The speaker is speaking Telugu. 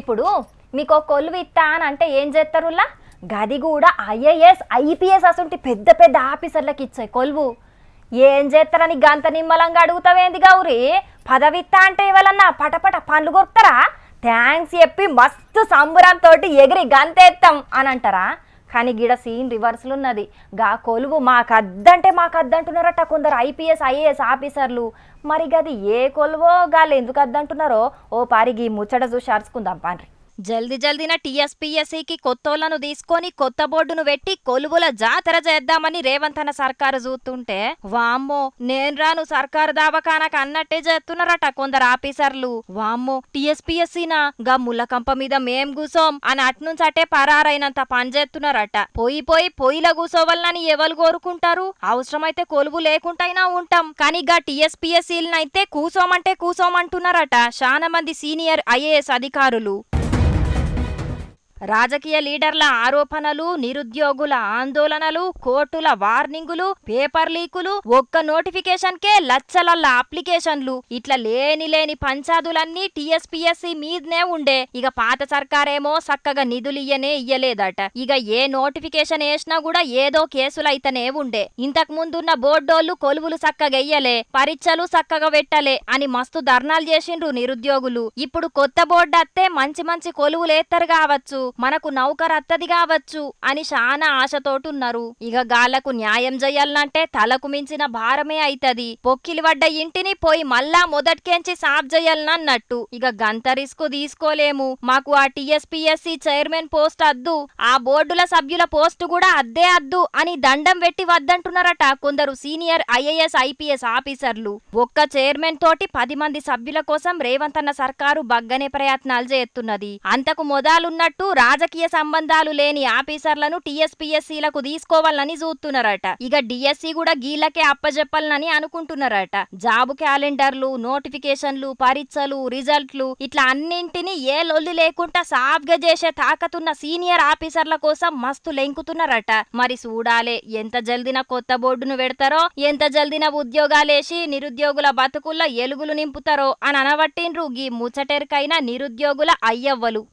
ఇప్పుడు మీకు కొలువు ఇస్తా అని అంటే ఏం చేస్తారులా గది కూడా ఐఏఎస్ ఐపీఎస్ అసంటి పెద్ద పెద్ద ఆఫీసర్లకు ఇచ్చాయి కొలువు. ఏం చేస్తారని గంత నిమ్మలంగా అడుగుతావేంది గౌరీ? పదవిత్తా అంటే ఇవ్వాలన్నా పటపట పండ్లు కొరుకుతారా? థ్యాంక్స్ చెప్పి మస్తు సంబురంతో ఎగిరి గంతేస్తాం అని అంటారా? కానీ గిడ సీన్ రివర్స్లు ఉన్నది. గా కొలువు మాకద్దంటే మాకద్దంటున్నారట కొందరు ఐపీఎస్ ఐఏఎస్ ఆఫీసర్లు. మరి గది ఏ కొలువో గాళ్ళు ఎందుకు అద్దంటున్నారో ఓ పారిగి ముచ్చట చూసి అరుచుకుందాం పాండ్రి. జల్ది జల్దిన టీఎస్పీఎస్సీకి కొత్తోళ్లను తీసుకొని కొత్త బోర్డును పెట్టి కొలువుల జాతర చేద్దామని రేవంత్ అన్న సర్కారు చూస్తుంటే వామ్మో నేను రాను సర్కారు దావకానకు అన్నట్టే చేస్తున్నారట కొందరు ఆఫీసర్లు. వామ్మో టీఎస్పీఎస్సీనా గా ముళ్ళకంప మీద మేం కూసోం అని అట్నుంచి అటే పరారైనంత పని చేస్తున్నారట. పొయ్యిల కూసోవాలని ఎవరు కోరుకుంటారు? అవసరమైతే కొలువు లేకుంటైనా ఉంటాం కానీ గా టీఎస్పీఎస్సీలనైతే కూసోమంటే కూసోమంటున్నారట చాలా మంది సీనియర్ ఐఏఎస్ అధికారులు. రాజకీయ లీడర్ల ఆరోపణలు, నిరుద్యోగుల ఆందోళనలు, కోర్టుల వార్నింగులు, పేపర్ లీకులు, ఒక్క నోటిఫికేషన్కే లచ్చలల్ల అప్లికేషన్లు, ఇట్లా లేని పంచాదులన్నీ టీఎస్పీఎస్సీ మీదనే ఉండే. ఇక పాత సర్కారేమో సక్కగా ఇయ్యలేదట. ఇక ఏ నోటిఫికేషన్ వేసినా కూడా ఏదో కేసులైతేనే ఉండే. ఇంతకు ముందున్న బోర్డోళ్లు కొలువులు సక్కగా ఎయ్యలే, పరీక్షలు సక్కగా పెట్టలే అని మస్తు ధర్నాలు చేసిండ్రు నిరుద్యోగులు. ఇప్పుడు కొత్త బోర్డు అత్తే మంచి కొలువులేత్తరు కావచ్చు, మనకు నౌకరత్తది కావచ్చు అని చాలా ఆశతోటున్నారు. ఇక గాళ్లకు న్యాయం చెయ్యాలంటే తలకు మించిన భారమే అయితది. పొక్కిలి పడ్డ ఇంటిని పోయి మళ్ళా మొదటికెంచి సాఫ్ చెయ్యాలన్నట్టు. ఇక గంత రిస్క్ తీసుకోలేము, మాకు ఆ టీఎస్పీఎస్సీ చైర్మన్ పోస్ట్ అద్దు, ఆ బోర్డుల సభ్యుల పోస్టు కూడా అద్దే అద్దు అని దండం పెట్టి వద్దంటున్నారట కొందరు సీనియర్ ఐఏఎస్ ఐపీఎస్ ఆఫీసర్లు. ఒక్క చైర్మన్ తోటి 10 మంది సభ్యుల కోసం రేవంత్ అన్న సర్కారు బగ్గనే ప్రయత్నాలు చేస్తున్నది. అంతకు మొదలున్నట్టు రాజకీయ సంబంధాలు లేని ఆఫీసర్లను టీఎస్పీఎస్సీలకు తీసుకోవాలని చూస్తున్నారట. ఇక డిఎస్సీ కూడా గీలకే అప్పజెప్పాలని అనుకుంటున్నారట. జాబు క్యాలెండర్లు, నోటిఫికేషన్లు, పరీక్షలు, రిజల్ట్లు ఇట్లా అన్నింటినీ ఏ లొల్లి లేకుండా సాఫ్గా చేసే తాకతున్న సీనియర్ ఆఫీసర్ల కోసం మస్తు లెంకుతున్నారట. మరి చూడాలే ఎంత జల్దిన కొత్త బోర్డును పెడతారో, ఎంత జల్దిన ఉద్యోగాలేసి నిరుద్యోగుల బతుకుల్లో ఎలుగులు నింపుతారో అని అనవట్టిండ్రు గీ ముచ్చటెరికైన నిరుద్యోగుల అయ్యవ్వలు.